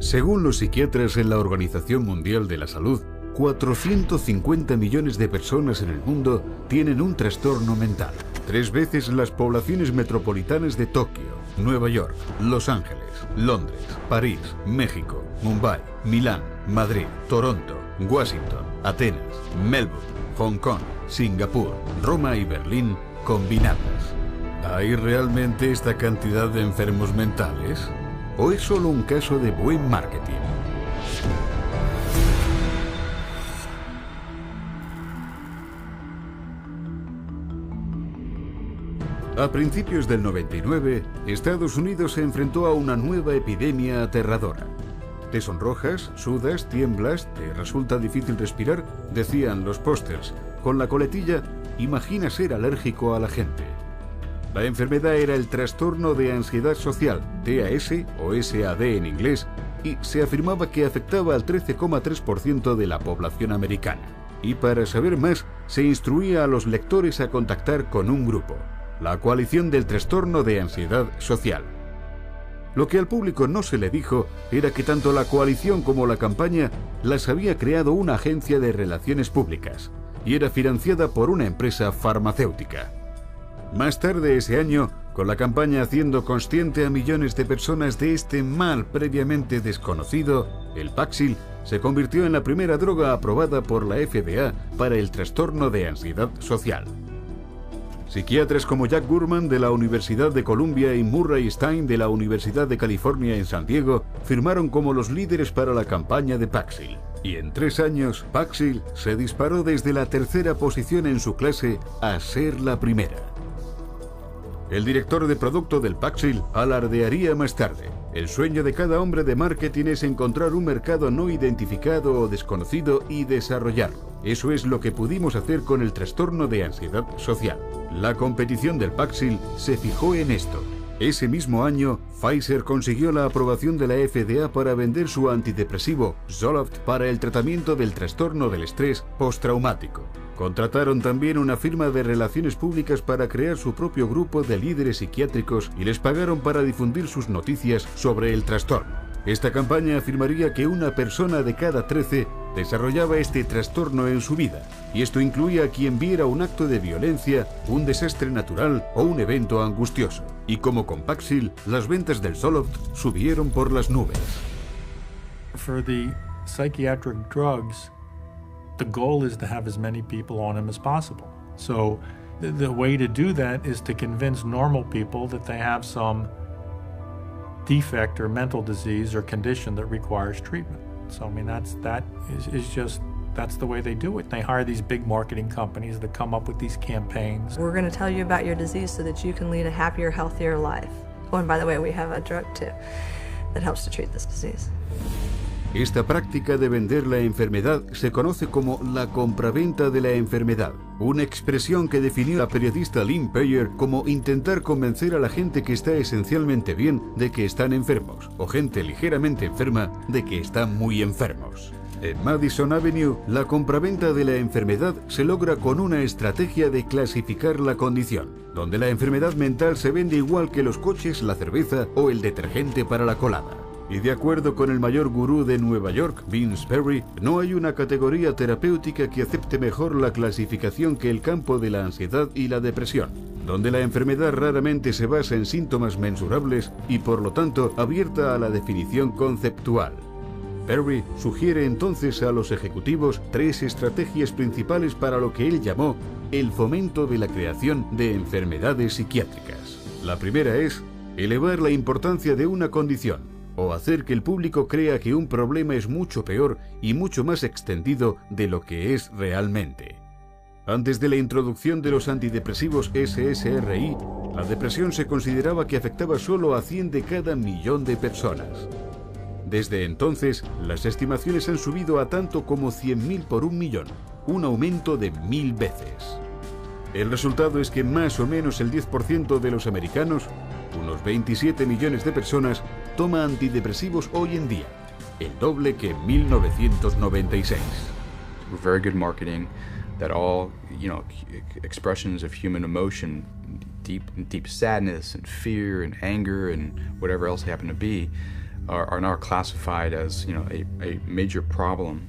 Según los psiquiatras en la Organización Mundial de la Salud, 450 millones de personas en el mundo tienen un trastorno mental. 3 veces las poblaciones metropolitanas de Tokio, Nueva York, Los Ángeles, Londres, París, México, Mumbai, Milán, Madrid, Toronto, Washington, Atenas, Melbourne, Hong Kong, Singapur, Roma y Berlín combinadas. ¿Hay realmente esta cantidad de enfermos mentales? ¿O es solo un caso de buen marketing? A principios del 99, Estados Unidos se enfrentó a una nueva epidemia aterradora. Te sonrojas, sudas, tiemblas, te resulta difícil respirar, decían los pósters. Con la coletilla, imagina ser alérgico a la gente. La enfermedad era el trastorno de ansiedad social, TAS o SAD en inglés, y se afirmaba que afectaba al 13,3% de la población americana. Y para saber más, se instruía a los lectores a contactar con un grupo, la Coalición del Trastorno de Ansiedad Social. Lo que al público no se le dijo era que tanto la coalición como la campaña las había creado una agencia de relaciones públicas y era financiada por una empresa farmacéutica. Más tarde ese año, con la campaña haciendo consciente a millones de personas de este mal previamente desconocido, el Paxil se convirtió en la primera droga aprobada por la FDA para el trastorno de ansiedad social. Psiquiatras como Jack Gurman de la Universidad de Columbia y Murray Stein de la Universidad de California en San Diego firmaron como los líderes para la campaña de Paxil. Y en 3 años, Paxil se disparó desde la 3ª posición en su clase a ser la primera. El director de producto del Paxil alardearía más tarde: el sueño de cada hombre de marketing es encontrar un mercado no identificado o desconocido y desarrollarlo. Eso es lo que pudimos hacer con el trastorno de ansiedad social. La competición del Paxil se fijó en esto. Ese mismo año, Pfizer consiguió la aprobación de la FDA para vender su antidepresivo, Zoloft, para el tratamiento del trastorno del estrés postraumático. Contrataron también una firma de relaciones públicas para crear su propio grupo de líderes psiquiátricos y les pagaron para difundir sus noticias sobre el trastorno. Esta campaña afirmaría que una persona de cada 13 desarrollaba este trastorno en su vida, y esto incluía a quien viera un acto de violencia, un desastre natural o un evento angustioso. Y como con Paxil, las ventas del Zoloft subieron por las nubes. For the psychiatric drugs, the goal is to have as many people on them as possible. So the way to do that is to convince normal people that they have some defect or mental disease or condition that requires treatment. So I mean that's the way they do it. They hire these big marketing companies that come up with these campaigns. We're going to tell you about your disease so that you can lead a happier, healthier life. Oh, and by the way, we have a drug too that helps to treat this disease. Esta práctica de vender la enfermedad se conoce como la compraventa de la enfermedad, una expresión que definió la periodista Lynn Payer como intentar convencer a la gente que está esencialmente bien de que están enfermos, o gente ligeramente enferma de que están muy enfermos. En Madison Avenue, la compraventa de la enfermedad se logra con una estrategia de clasificar la condición, donde la enfermedad mental se vende igual que los coches, la cerveza o el detergente para la colada. Y de acuerdo con el mayor gurú de Nueva York, Vince Perry, no hay una categoría terapéutica que acepte mejor la clasificación que el campo de la ansiedad y la depresión, donde la enfermedad raramente se basa en síntomas mensurables y por lo tanto abierta a la definición conceptual. Perry sugiere entonces a los ejecutivos 3 estrategias principales para lo que él llamó el fomento de la creación de enfermedades psiquiátricas. La primera es elevar la importancia de una condición, o hacer que el público crea que un problema es mucho peor y mucho más extendido de lo que es realmente. Antes de la introducción de los antidepresivos SSRI, la depresión se consideraba que afectaba solo a 100 de cada millón de personas. Desde entonces, las estimaciones han subido a tanto como 100.000 por 1 millón, un aumento de 1000 veces. El resultado es que más o menos el 10% de los americanos, unos 27 millones de personas, toma antidepresivos hoy en día, el doble que en 1996. Very good marketing that all, expressions of human emotion, deep sadness and fear and anger and whatever else they happen to be, are now classified as, you know, a major problem,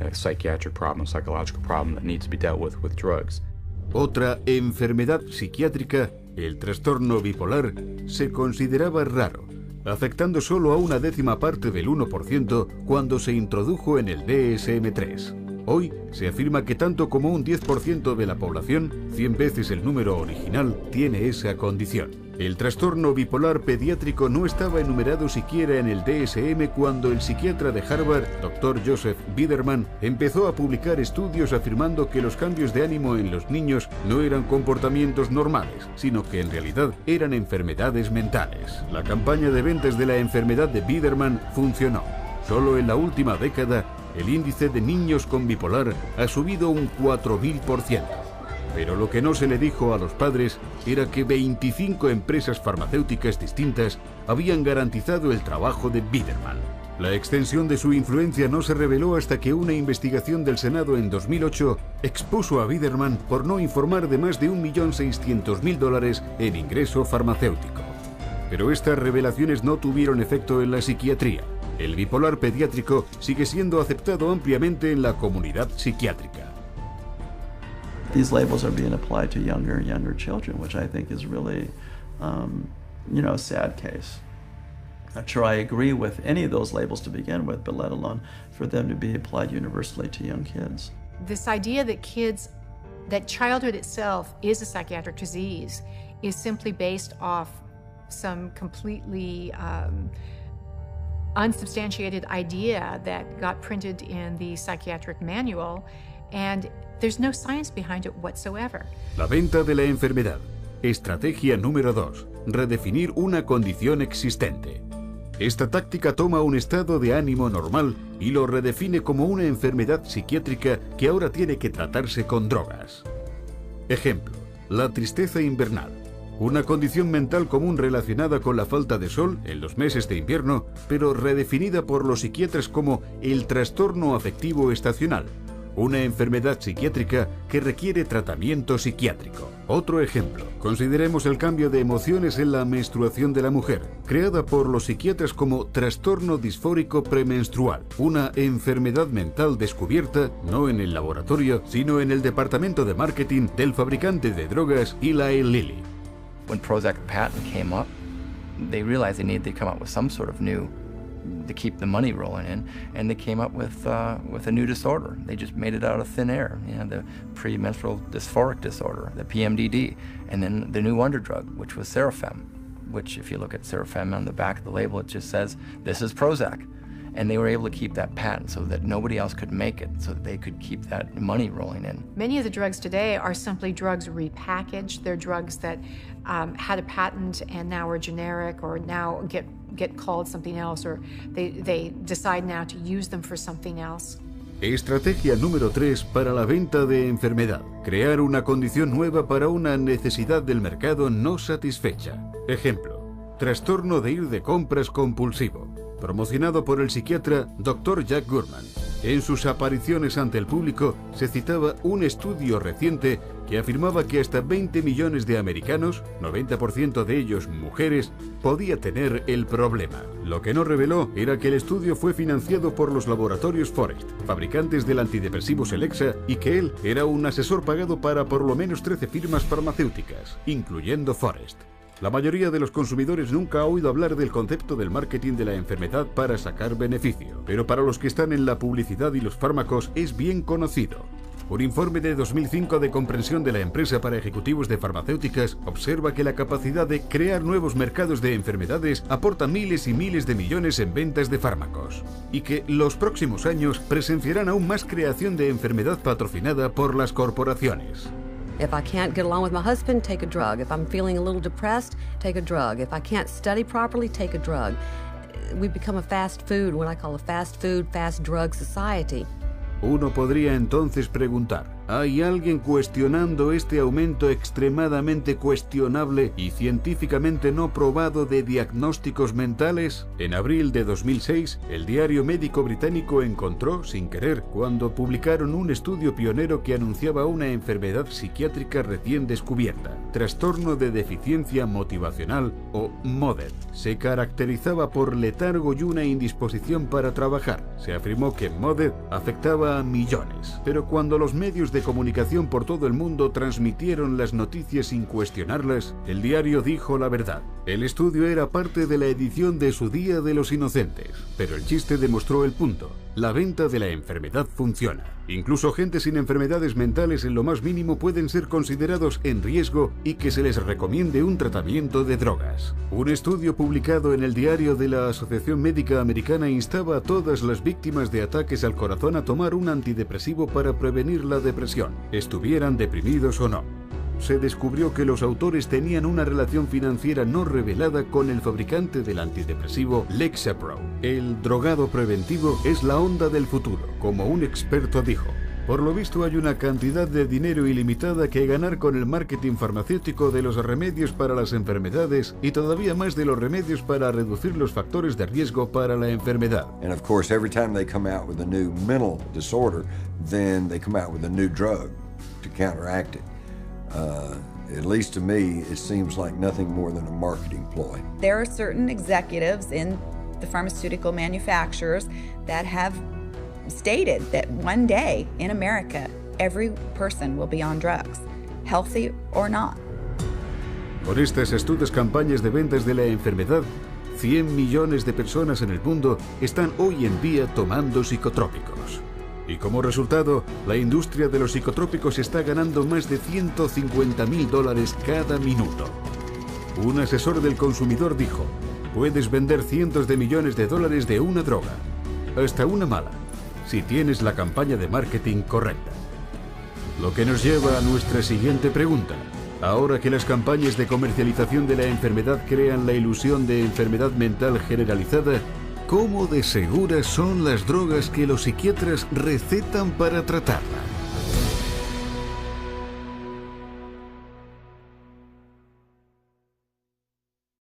a psychiatric problem, a psychological problem that needs to be dealt with drugs. Otra enfermedad psiquiátrica, el trastorno bipolar, se consideraba raro, afectando solo a una décima parte del 1% cuando se introdujo en el DSM-3. Hoy se afirma que tanto como un 10% de la población, 100 veces el número original, tiene esa condición. El trastorno bipolar pediátrico no estaba enumerado siquiera en el DSM cuando el psiquiatra de Harvard, Dr. Joseph Biederman, empezó a publicar estudios afirmando que los cambios de ánimo en los niños no eran comportamientos normales, sino que en realidad eran enfermedades mentales. La campaña de ventas de la enfermedad de Biederman funcionó. Solo en la última década, el índice de niños con bipolar ha subido un 4000%. Pero lo que no se le dijo a los padres era que 25 empresas farmacéuticas distintas habían garantizado el trabajo de Biederman. La extensión de su influencia no se reveló hasta que una investigación del Senado en 2008 expuso a Biederman por no informar de más de $1.600.000 en ingreso farmacéutico. Pero estas revelaciones no tuvieron efecto en la psiquiatría. El bipolar pediátrico sigue siendo aceptado ampliamente en la comunidad psiquiátrica. These labels are being applied to younger and younger children, which I think is really, a sad case. Not sure I agree with any of those labels to begin with, but let alone for them to be applied universally to young kids. This idea that childhood itself is a psychiatric disease is simply based off some completely unsubstantiated idea that got printed in the psychiatric manual, and there's no science behind it whatsoever. La venta de la enfermedad. Estrategia número 2. Redefinir una condición existente. Esta táctica toma un estado de ánimo normal y lo redefine como una enfermedad psiquiátrica que ahora tiene que tratarse con drogas. Ejemplo, la tristeza invernal. Una condición mental común relacionada con la falta de sol en los meses de invierno, pero redefinida por los psiquiatras como el trastorno afectivo estacional, una enfermedad psiquiátrica que requiere tratamiento psiquiátrico. Otro ejemplo, consideremos el cambio de emociones en la menstruación de la mujer, creada por los psiquiatras como trastorno disfórico premenstrual, una enfermedad mental descubierta no en el laboratorio, sino en el departamento de marketing del fabricante de drogas Eli Lilly. When Prozac patent came up, they realized they needed to come up with some sort of new to keep the money rolling in, and they came up with a new disorder. They just made it out of thin air, the premenstrual dysphoric disorder, the PMDD, and then the new wonder drug, which was Serafem, which if you look at Serafem on the back of the label, it just says, this is Prozac. And they were able to keep that patent so that nobody else could make it, so that they could keep that money rolling in. Many of the drugs today are simply drugs repackaged. They're drugs that had a patent and now are generic or now get called something else, or they decide now to use them for something else. Estrategia número 3 para la venta de enfermedad. Crear una condición nueva para una necesidad del mercado no satisfecha. Ejemplo, trastorno de ir de compras compulsivo, promocionado por el psiquiatra Dr. Jack Gurman. En sus apariciones ante el público se citaba un estudio reciente que afirmaba que hasta 20 millones de americanos, 90% de ellos mujeres, podía tener el problema. Lo que no reveló era que el estudio fue financiado por los laboratorios Forest, fabricantes del antidepresivo Celexa, y que él era un asesor pagado para por lo menos 13 firmas farmacéuticas, incluyendo Forest. La mayoría de los consumidores nunca ha oído hablar del concepto del marketing de la enfermedad para sacar beneficio, pero para los que están en la publicidad y los fármacos es bien conocido. Un informe de 2005 de comprensión de la empresa para ejecutivos de farmacéuticas observa que la capacidad de crear nuevos mercados de enfermedades aporta miles y miles de millones en ventas de fármacos, y que los próximos años presenciarán aún más creación de enfermedad patrocinada por las corporaciones. If I can't get along with my husband, take a drug. If I'm feeling a little depressed, take a drug. If I can't study properly, take a drug. We become a fast food, what I call a fast food, fast drug society. Uno podría entonces preguntar, ¿Hay alguien cuestionando este aumento extremadamente cuestionable y científicamente no probado de diagnósticos mentales? En abril de 2006, el diario médico británico encontró, sin querer, cuando publicaron un estudio pionero que anunciaba una enfermedad psiquiátrica recién descubierta, trastorno de deficiencia motivacional o MODED. Se caracterizaba por letargo y una indisposición para trabajar. Se afirmó que MODED afectaba a millones, pero cuando los medios de comunicación por todo el mundo transmitieron las noticias sin cuestionarlas, el diario dijo la verdad. El estudio era parte de la edición de su Día de los Inocentes, pero el chiste demostró el punto. La venta de la enfermedad funciona. Incluso gente sin enfermedades mentales en lo más mínimo pueden ser considerados en riesgo y que se les recomiende un tratamiento de drogas. Un estudio publicado en el diario de la Asociación Médica Americana instaba a todas las víctimas de ataques al corazón a tomar un antidepresivo para prevenir la depresión, estuvieran deprimidos o no. Se descubrió que los autores tenían una relación financiera no revelada con el fabricante del antidepresivo Lexapro. El drogado preventivo es la onda del futuro, como un experto dijo. Por lo visto hay una cantidad de dinero ilimitada que ganar con el marketing farmacéutico de los remedios para las enfermedades y todavía más de los remedios para reducir los factores de riesgo para la enfermedad. And of course, every time they come out with a new mental disorder, then they come out with a new drug to counteract it. At least to me, it seems like nothing more than a marketing ploy. There are certain executives in the pharmaceutical manufacturers that have stated that one day in America, every person will be on drugs, healthy or not. Por estas astutas campañas de ventas de la enfermedad, 100 millones de personas en el mundo están hoy en día tomando psicotrópicos. Y como resultado, la industria de los psicotrópicos está ganando más de $150.000 cada minuto. Un asesor del consumidor dijo, puedes vender cientos de millones de dólares de una droga, hasta una mala, si tienes la campaña de marketing correcta. Lo que nos lleva a nuestra siguiente pregunta. Ahora que las campañas de comercialización de la enfermedad crean la ilusión de enfermedad mental generalizada, ¿cómo de seguras son las drogas que los psiquiatras recetan para tratarla?